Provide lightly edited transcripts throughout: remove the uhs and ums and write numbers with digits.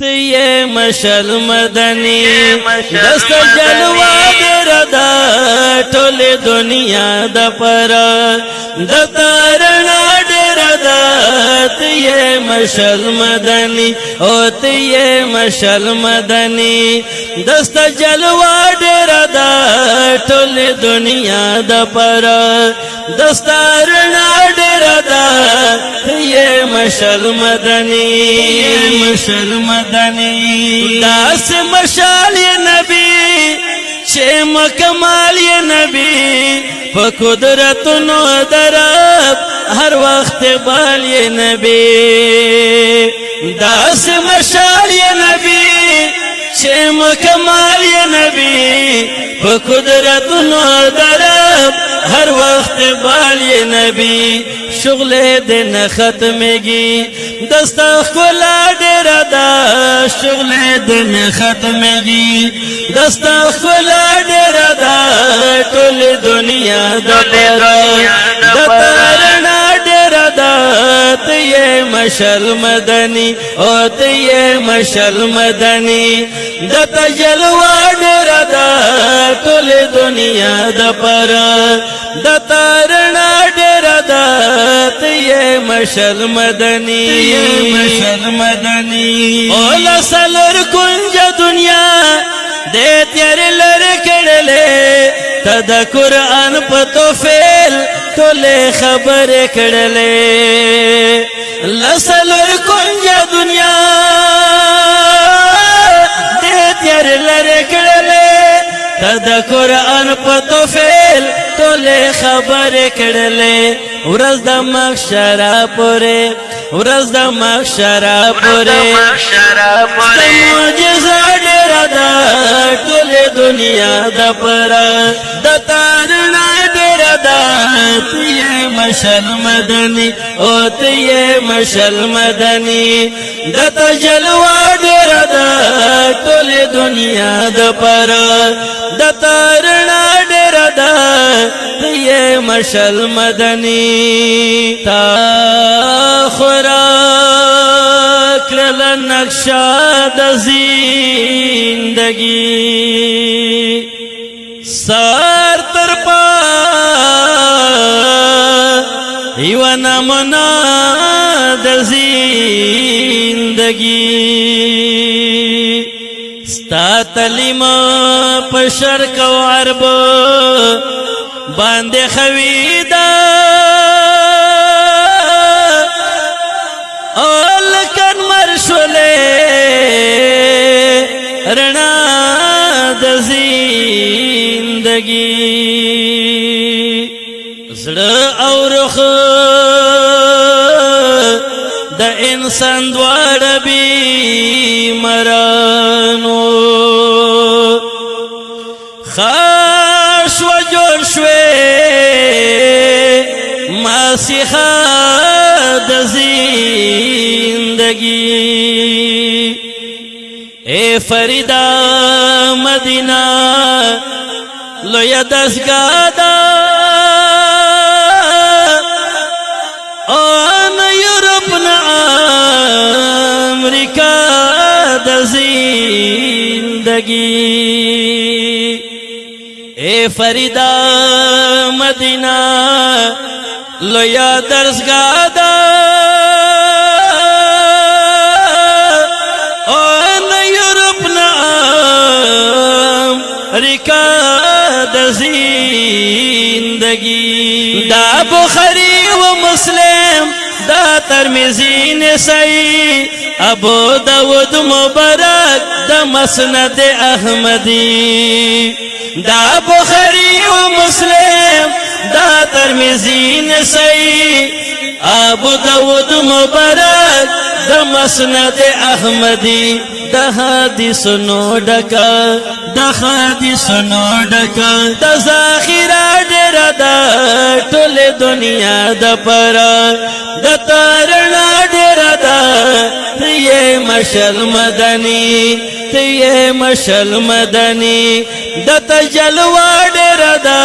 تیه مشل مدنی دست جلوہ دیر دا ٹول دنیا دا پرا دتارنا دیر دا تیه مشل مدنی او تیه مشل مدنی دست جلوہ دیر دا ٹول دنیا دا پرا دستارنا دیر دا تیه مشل مدنی مشل مدنی داس مشال یا نبی چه مکمال یا نبی پا قدرتنو درب ہر وقت بال یا نبی داس مشال یا نبی چه مکمال یا نبی پا قدرتنو درب ہر وقت بال یا نبی شغل دن ختمگی دستا خلا دیر دا شغل دن ختمگی دستا خلا دیر دا ٹول دنیا دا پرا دتارنا دیر دا تیه مشل مدنی او تیه مشل مدنی دتا جلوہ دیر دا ٹول دنیا دا پرا دتارنا دیر دا تیه مشل مدنی مشل مدنی اولا سلر کنج دنیا دے تیار لر کڑلے تدا قرآن پتو فیل تولے خبر کڑلے لسلر کنج دنیا دے تیار لر کڑلے تدا قرآن پتو فیل تولے خبر کڑلے ورز دا مخشرہ پورے ورز دا مخشرہ پورے معجزہ ڈیرہ دا ٹول دنیا دا پرا دتارنا ڈیرہ دا تیه مشل مدنی او تیه مشل مدنی دتا جلوہ ڈیرہ دا ٹول دنیا دا پرا دتارنا ڈیرہ دا تیه مشل مدنی تا خوراک لل نقشہ دا زندگی سار تر پا یو نمنا دا زندگی ستا تلیم پشرک و عرب باندے خویدہ اولکن مرشولے رنا دا زندگی زڑ او رخ دا انسان دوار بی مرانو خاش و جوڑ شوے ماسیخا دا زندگی اے فریدہ مدینہ لویا دستگاہ آن یورپ نا امریکہ دا زندگی اے فریدہ مدینہ لویا درسگاہ دا آن یورپ نا امریکہ دا زندگی دا بخاری و مسلم دا ترمذی نسائی ابو داود مبارک دا مسند احمدی دا بخاری و مسلم دا ترمذی نسائی ابو داود مبارک دا مسند احمدی دا حدیث نو ڈکا دا حدیث نو ڈکا دا ذاخرہ ڈیرہ دا ٹول دنیا دا پرا دا تارنا ڈیرہ دا تیه مشل مدنی تیه مشل مدنی دتا جلوہ ڈیرہ دا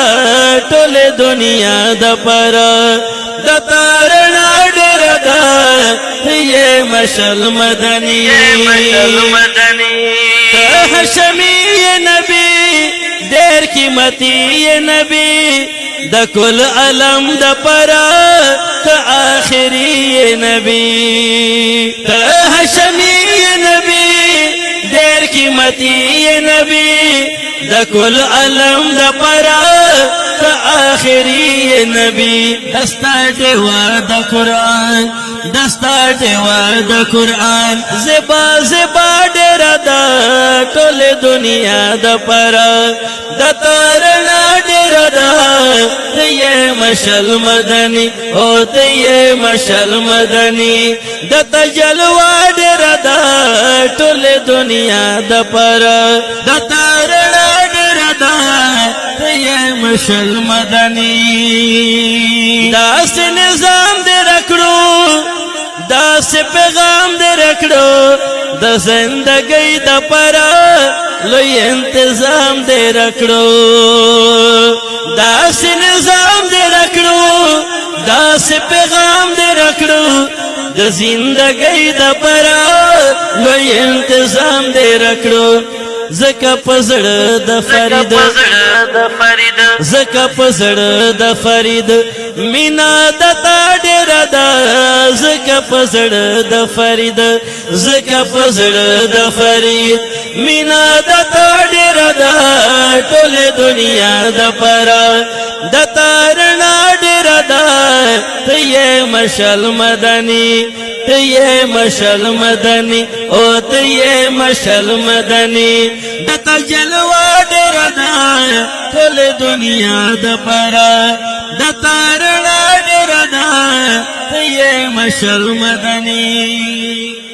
ٹول دنیا دا پرا دا تارنا ڈیرہ تا یہ مشل مدنی ہشمی یہ نبی دیر قیمتی یہ نبی دا کل علم دا پرا تا آخری یہ نبی تا ہشمی یہ نبی دیر قیمتی یہ نبی دا کل علم دا پرا تا آخری یہ نبی دستا دیوا دا قرآن دستا دیوا دا قرآن زبا زبا ڈیرا دا ٹول دنیا دا پرا دا تارنا ڈیرا دا یہ مشل مدنی ہوتے یہ مشل مدنی دا تجلوہ ڈیرا دا ٹول دنیا دا پرا دا تارنا ڈیرا دا یہ مشل مدنی دا سے نظام دے رکھڑو دا سے پیغام دے رکھڑو دا زندگی دا پرا لوی انتظام دے رکھڑو دا سے نظام دے رکھڑو دا سے پیغام دے رکھڑو دا زندگی دا پرا لوی انتظام دے رکھڑو زکا پزڑ دا فرید زکا پزڑ دا فرید مینا دا تا ڈیرا دا زکا پزڑ دا فرید زکا پزڑ دا فرید مینا دا تا ڈیرا دا ٹول دنیا دا پرا دا تارنا ڈیرا دا یہ مشل مدنی یہ مشل مدنی او یہ مشل مدنی دتا جلوہ ڈیرا دا ٹول دنیا دا پرا دتا رنا ڈیرا دا یہ مشل مدنی